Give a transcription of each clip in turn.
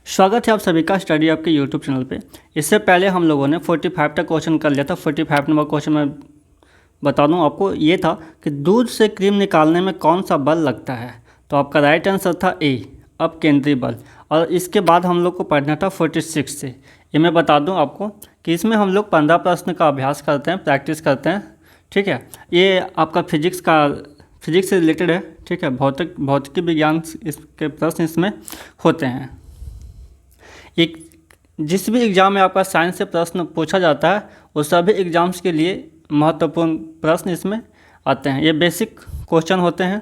स्वागत है आप सभी का स्टडी आपके यूट्यूब चैनल पे। इससे पहले हम लोगों ने 45 का क्वेश्चन कर लिया था। 45 नंबर क्वेश्चन मैं बता दूं आपको, ये था कि दूध से क्रीम निकालने में कौन सा बल लगता है। तो आपका राइट आंसर था ए, अपकेंद्री बल। और इसके बाद हम लोग को पढ़ना था 46 से। ये मैं बता दूँ आपको कि इसमें हम लोग 15 प्रश्न का अभ्यास करते हैं, प्रैक्टिस करते हैं। ठीक है, ये आपका फिजिक्स से रिलेटेड है। ठीक है, भौतिकी विज्ञान इसके प्रश्न इसमें होते हैं। एक जिस भी एग्ज़ाम में आपका साइंस से प्रश्न पूछा जाता है वो सभी एग्ज़ाम्स के लिए महत्वपूर्ण प्रश्न इसमें आते हैं। ये बेसिक क्वेश्चन होते हैं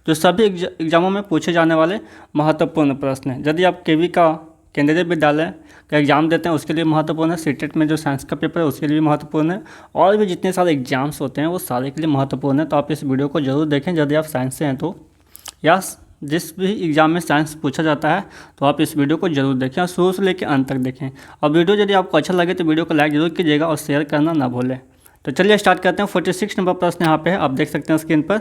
जो सभी एग्ज़ामों में पूछे जाने वाले महत्वपूर्ण प्रश्न हैं। यदि आप केवी का केंद्रीय विद्यालय का एग्ज़ाम देते हैं उसके लिए महत्वपूर्ण है। सीटेट में जो साइंस का पेपर है उसके लिए भी महत्वपूर्ण है। और भी जितने सारे एग्ज़ाम्स होते हैं वो सारे के लिए महत्वपूर्ण है। तो आप इस वीडियो को ज़रूर देखें यदि आप साइंस से हैं तो, या जिस भी एग्ज़ाम में साइंस पूछा जाता है तो आप इस वीडियो को जरूर देखें और शुरू से लेकर अंत तक देखें। और वीडियो यदि आपको अच्छा लगे तो वीडियो को लाइक जरूर कीजिएगा और शेयर करना ना भूलें। तो चलिए स्टार्ट करते हैं। 46 नंबर प्रश्न यहाँ पे है, आप देख सकते हैं स्क्रीन पर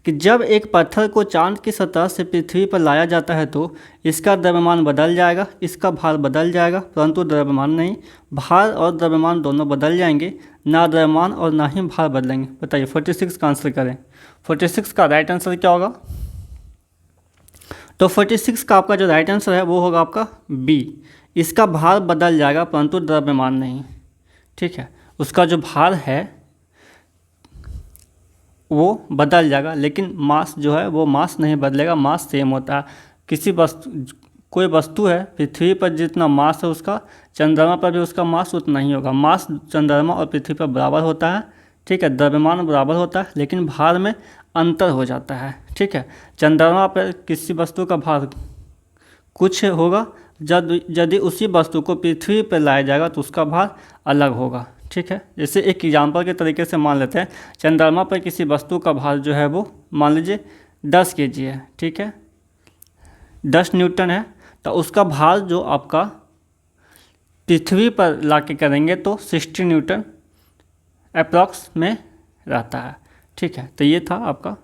कि जब एक पत्थर को चांद की सतह से पृथ्वी पर लाया जाता है तो इसका द्रव्यमान बदल जाएगा, इसका भार बदल जाएगा, परंतु द्रव्यमान नहीं। भार और द्रव्यमान दोनों बदल जाएंगे, ना द्रव्यमान और ना ही भार बदलेंगे। बताइए 46 का आंसर करें। 46 का राइट आंसर क्या होगा? तो 46 का आपका जो राइट आंसर है वो होगा आपका बी, इसका भार बदल जाएगा परंतु द्रव्यमान नहीं। ठीक है, उसका जो भार है वो बदल जाएगा लेकिन मास जो है वो मास नहीं बदलेगा, मास सेम होता है। कोई वस्तु है पृथ्वी पर जितना मास है उसका चंद्रमा पर भी उसका मास उतना ही होगा। मास चंद्रमा और पृथ्वी पर बराबर होता है। ठीक है, द्रव्यमान बराबर होता है लेकिन भार में अंतर हो जाता है। ठीक है, चंद्रमा पर किसी वस्तु का भार कुछ होगा, यदि उसी वस्तु को पृथ्वी पर लाया जाएगा तो उसका भार अलग होगा। ठीक है, जैसे एक एग्जाम्पल के तरीके से मान लेते हैं, चंद्रमा पर किसी वस्तु का भार जो है वो मान लीजिए 10 kg है। ठीक है, 10 न्यूटन है, तो उसका भार जो आपका पृथ्वी पर ला के करेंगे तो 60 न्यूटन अप्रॉक्स में रहता है। ठीक है, तो ये था आपका।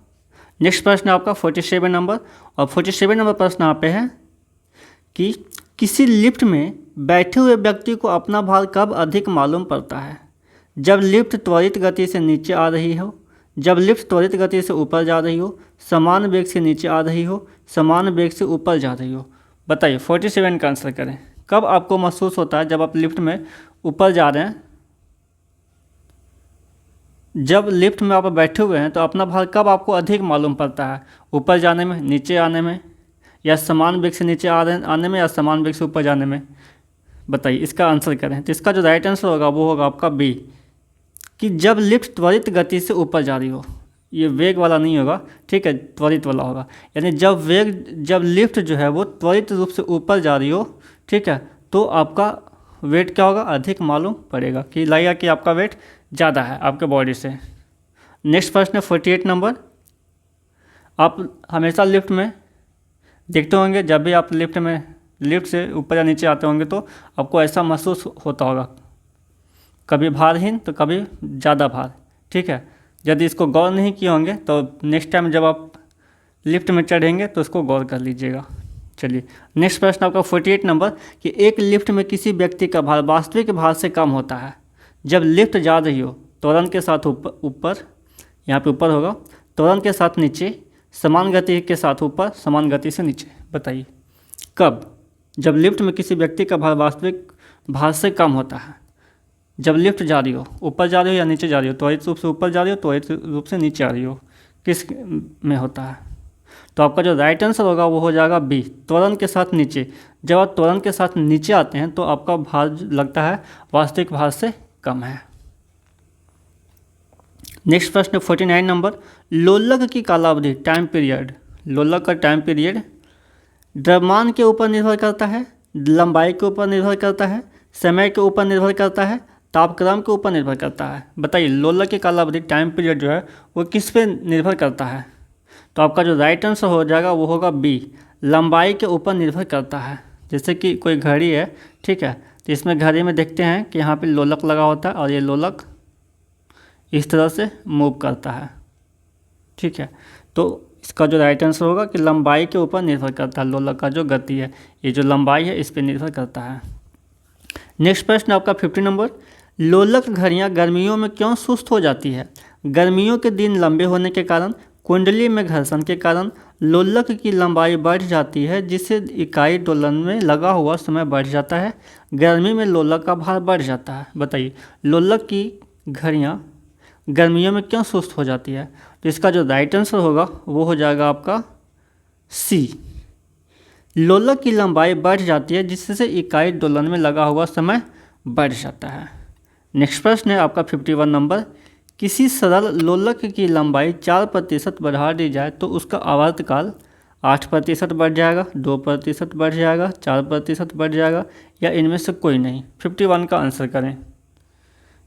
नेक्स्ट प्रश्न आपका 47 नंबर। और 47 नंबर प्रश्न यहाँ पे है कि किसी लिफ्ट में बैठे हुए व्यक्ति को अपना भार कब अधिक मालूम पड़ता है? जब लिफ्ट त्वरित गति से नीचे आ रही हो, जब लिफ्ट त्वरित गति से ऊपर जा रही हो, समान वेग से नीचे आ रही हो, समान वेग से ऊपर जा रही हो। बताइए 47 का आंसर करें। कब आपको महसूस होता है जब आप लिफ्ट में ऊपर जा रहे हैं, जब लिफ्ट में आप बैठे हुए हैं तो अपना भार कब आपको अधिक मालूम पड़ता है? ऊपर जाने में, नीचे आने में, या समान वेग से नीचे आने में, या समान वेग से ऊपर जाने में? बताइए, इसका आंसर करें। तो इसका जो राइट आंसर होगा वो होगा आपका बी, कि जब लिफ्ट त्वरित गति से ऊपर जा रही हो। ये वेग वाला नहीं होगा, ठीक है, त्वरित वाला होगा। यानी जब लिफ्ट जो है वो त्वरित रूप से ऊपर जा रही हो, ठीक है, तो आपका वेट क्या होगा? अधिक मालूम पड़ेगा, कि लगेगा कि आपका वेट ज़्यादा है आपके बॉडी से। नेक्स्ट प्रश्न है 48 नंबर। आप हमेशा लिफ्ट में देखते होंगे, जब भी आप लिफ्ट से ऊपर या नीचे आते होंगे तो आपको ऐसा महसूस होता होगा, कभी भारहीन तो कभी ज़्यादा भार। ठीक है, यदि इसको गौर नहीं किए होंगे तो नेक्स्ट टाइम जब आप लिफ्ट में चढ़ेंगे तो इसको गौर कर लीजिएगा। चलिए नेक्स्ट प्रश्न आपका 48 नंबर, कि एक लिफ्ट में किसी व्यक्ति का भार वास्तविक भार से कम होता है जब लिफ्ट जा रही हो त्वरण के साथ ऊपर, यहाँ पे ऊपर होगा, त्वरण के साथ नीचे, समान गति के साथ ऊपर, समान गति से नीचे। बताइए कब? जब लिफ्ट में किसी व्यक्ति का भार वास्तविक भार से कम होता है, जब लिफ्ट जा रही हो, ऊपर जा रही हो या नीचे जा रही हो, त्वरित रूप से ऊपर जा रही हो, त्वरित रूप से नीचे आ रही हो, किस में होता है? तो आपका जो राइट आंसर होगा वो हो जाएगा बी, त्वरण के साथ नीचे। जब आप त्वरण के साथ नीचे आते हैं तो आपका भार लगता है वास्तविक भार से कम है। नेक्स्ट प्रश्न 49 नंबर, लोलक की कालावधि, टाइम पीरियड। लोलक का टाइम पीरियड द्रव्यमान के ऊपर निर्भर करता है, लंबाई के ऊपर निर्भर करता है, समय के ऊपर निर्भर करता है, तापक्रम के ऊपर निर्भर करता है। बताइए लोलक की कालावधि, टाइम पीरियड जो है वो किस पे निर्भर करता है? तो आपका जो राइट आंसर हो जाएगा वो होगा बी, लंबाई के ऊपर निर्भर करता है। जैसे कि कोई घड़ी है, ठीक है, तो इसमें घड़ी में देखते हैं कि यहाँ पे लोलक लगा होता है और ये लोलक इस तरह से मूव करता है। ठीक है, तो इसका जो राइट आंसर होगा कि लंबाई के ऊपर निर्भर करता है, लोलक का जो गति है, ये जो लंबाई है इस पर निर्भर करता है। नेक्स्ट प्रश्न आपका 50 नंबर, लोलक घड़ियाँ गर्मियों में क्यों सुस्त हो जाती है? गर्मियों के दिन लंबे होने के कारण, कुंडली में घर्षण के कारण, लोलक की लंबाई बढ़ जाती है जिससे इकाई दोलन में लगा हुआ समय बढ़ जाता है, गर्मी में लोलक का भार बढ़ जाता है। बताइए लोलक की घड़ियाँ गर्मियों में क्यों सुस्त हो जाती है? तो इसका जो राइट आंसर होगा वो हो जाएगा आपका सी, लोलक की लंबाई बढ़ जाती है जिससे इकाई दोलन में लगा हुआ समय बढ़ जाता है। नेक्स्ट प्रश्न है आपका 51 नंबर, किसी सरल लोलक की लंबाई 4% बढ़ा दी जाए तो उसका आवर्तकाल 8% बढ़ जाएगा, 2% बढ़ जाएगा, 4% बढ़ जाएगा या इनमें से कोई नहीं। 51 का आंसर करें।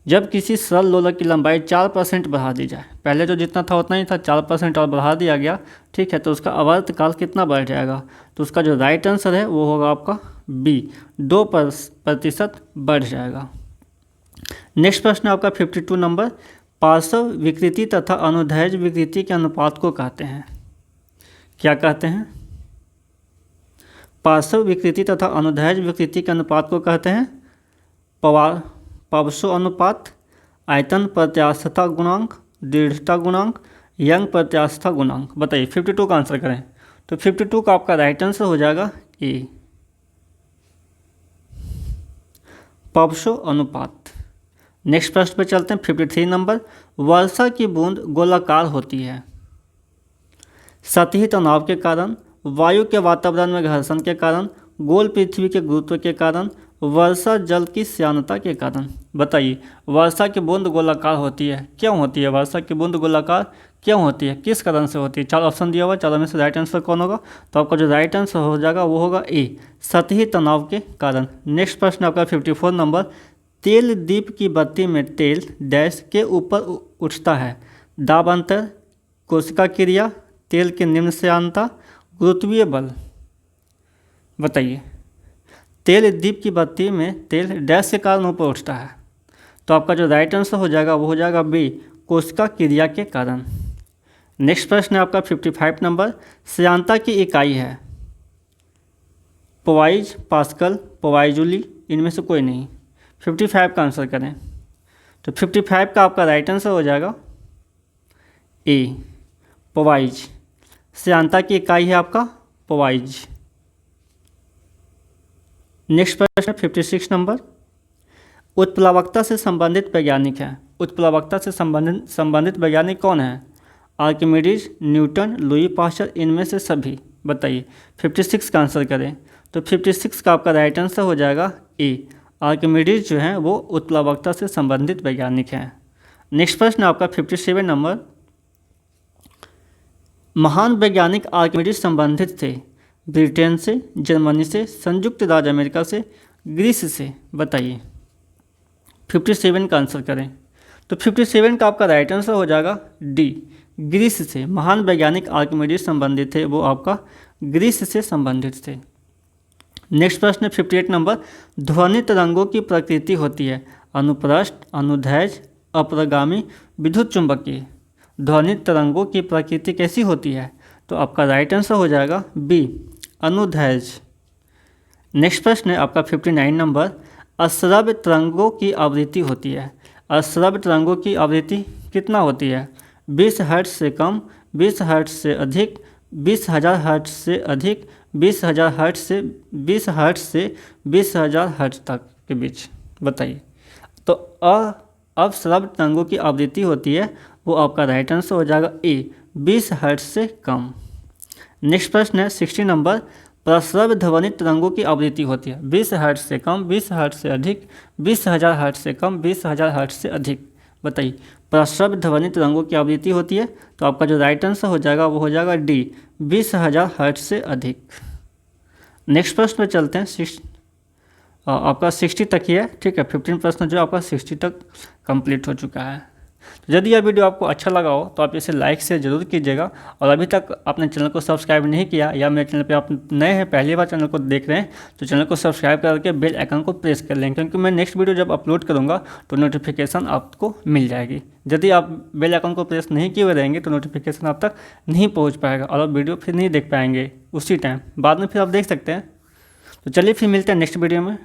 जब किसी सरल लोलक की लंबाई 4% बढ़ा दी जाए, पहले जो जितना था उतना ही था, 4% और बढ़ा दिया गया, ठीक है, तो उसका आवर्तकाल कितना बढ़ जाएगा? तो उसका जो राइट आंसर है वो होगा आपका बी, 2% बढ़ जाएगा। नेक्स्ट प्रश्न आपका 52 नंबर, पार्श्व विकृति तथा अनुदैर्ध्य विकृति के अनुपात को कहते हैं, क्या कहते हैं? पार्श्व विकृति तथा अनुदैर्ध्य विकृति के अनुपात को कहते हैं पार्श्व अनुपात, आयतन प्रत्यास्थता गुणांक, दृढ़ता गुणांक, यंग प्रत्यास्थता गुणांक। बताइए 52 का आंसर करें। तो 52 का आपका राइट आंसर हो जाएगा ए, पार्श्व अनुपात। नेक्स्ट प्रश्न पे चलते हैं 53 नंबर, वर्षा की बूंद गोलाकार होती है सतही तनाव के कारण, वायु के वातावरण में घर्षण के कारण, गोल पृथ्वी के गुरुत्व के कारण, वर्षा जल की श्यानता के कारण। बताइए वर्षा की बूंद गोलाकार होती है, क्यों होती है? वर्षा की बूंद गोलाकार क्यों होती है, किस कारण से होती है? 4 ऑप्शन दिया हुआ, 4 में से राइट आंसर कौन होगा? तो आपका जो राइट आंसर हो जाएगा वो होगा ए, सतही तनाव के कारण। नेक्स्ट प्रश्न आपका 54 नंबर, तेल दीप की बत्ती में तेल डैश के ऊपर उठता है, दाब अंतर, कोशिका क्रिया, तेल की निम्न श्यानता, गुरुत्वीय बल। बताइए तेल दीप की बत्ती में तेल डैश के कारण ऊपर उठता है, तो आपका जो राइट आंसर हो जाएगा वो हो जाएगा बी, कोशिका क्रिया के कारण। नेक्स्ट प्रश्न है आपका 55 नंबर, श्यानता की इकाई है पवाइज, पास्कल, पवाइजूली, इनमें से कोई नहीं। 55 का आंसर करें। तो 55 का आपका राइट आंसर हो जाएगा ए, पवाइज। श्यानता की इकाई है आपका पवाइज। नेक्स्ट प्रश्न 56 नंबर, उत्प्लावकता से संबंधित वैज्ञानिक है। उत्प्लावकता से संबंधित वैज्ञानिक कौन है? आर्किमिडीज, न्यूटन, लुई पास्चर, इनमें से सभी। बताइए 56 का आंसर करें। तो 56 का आपका राइट आंसर हो जाएगा ए, आर्किमिडीज जो हैं वो उत्प्लावकता से संबंधित वैज्ञानिक हैं। नेक्स्ट प्रश्न आपका 57 नंबर, महान वैज्ञानिक आर्किमिडीज संबंधित थे ब्रिटेन से, जर्मनी से, संयुक्त राज्य अमेरिका से, ग्रीस से। बताइए 57 का आंसर करें। तो 57 का आपका राइट आंसर हो जाएगा डी, ग्रीस से। महान वैज्ञानिक आर्किमिडीज संबंधित थे, वो आपका ग्रीस से संबंधित थे। नेक्स्ट प्रश्न है 58 नंबर, ध्वनि तरंगों की प्रकृति होती है अनुप्रस्थ, अनुदैर्ध्य, अपरगामी, विद्युत चुंबकीय। ध्वनि तरंगों की प्रकृति कैसी होती है? तो आपका राइट आंसर हो जाएगा बी, अनुदैर्ध्य। नेक्स्ट प्रश्न है आपका 59 नंबर, अश्रव्य तरंगों की आवृत्ति होती है। अश्रव्य तरंगों की आवृत्ति कितना होती है? 20 हर्ट्ज से कम, 20 हर्ट्ज से अधिक, 20,000 हर्ट्ज से अधिक, 20,000 हर्ट्ज से 20 हर्ट्ज से 20,000 हर्ट्ज तक के बीच। बताइए तो अश्रव्य तरंगों की आवृत्ति होती है, वो आपका राइट आंसर हो जाएगा ए, 20 हर्ट्ज से कम। नेक्स्ट प्रश्न है 60 नंबर, प्रस्रव्य ध्वनि तरंगों की आवृत्ति होती है 20 हर्ट्ज से कम, 20 हर्ट्ज से अधिक, 20,000 हर्ट्ज से कम, 20,000 हर्ट्ज से अधिक। बताइए प्रस्रव्य ध्वनि तरंगों की आवृत्ति होती है, तो आपका जो राइट आंसर हो जाएगा वो हो जाएगा डी, 20,000 हर्ट्ज से अधिक। नेक्स्ट प्रश्न पे चलते हैं। आपका 60 तक ही है, ठीक है। 15 प्रश्न जो आपका 60 तक कंप्लीट हो चुका है। तो यदि यह वीडियो आपको अच्छा लगा हो तो आप इसे लाइक से ज़रूर कीजिएगा। और अभी तक आपने चैनल को सब्सक्राइब नहीं किया या मेरे चैनल पे आप नए हैं, पहली बार चैनल को देख रहे हैं, तो चैनल को सब्सक्राइब करके बेल आइकन को प्रेस कर लें, क्योंकि मैं नेक्स्ट वीडियो जब अपलोड करूँगा तो नोटिफिकेशन आपको मिल जाएगी। यदि आप बेल आइकन को प्रेस नहीं किए हुए रहेंगे तो नोटिफिकेशन आप तक नहीं पहुँच पाएगा और आप वीडियो फिर नहीं देख पाएंगे उसी टाइम, बाद में फिर आप देख सकते हैं। तो चलिए फिर मिलते हैं नेक्स्ट वीडियो में।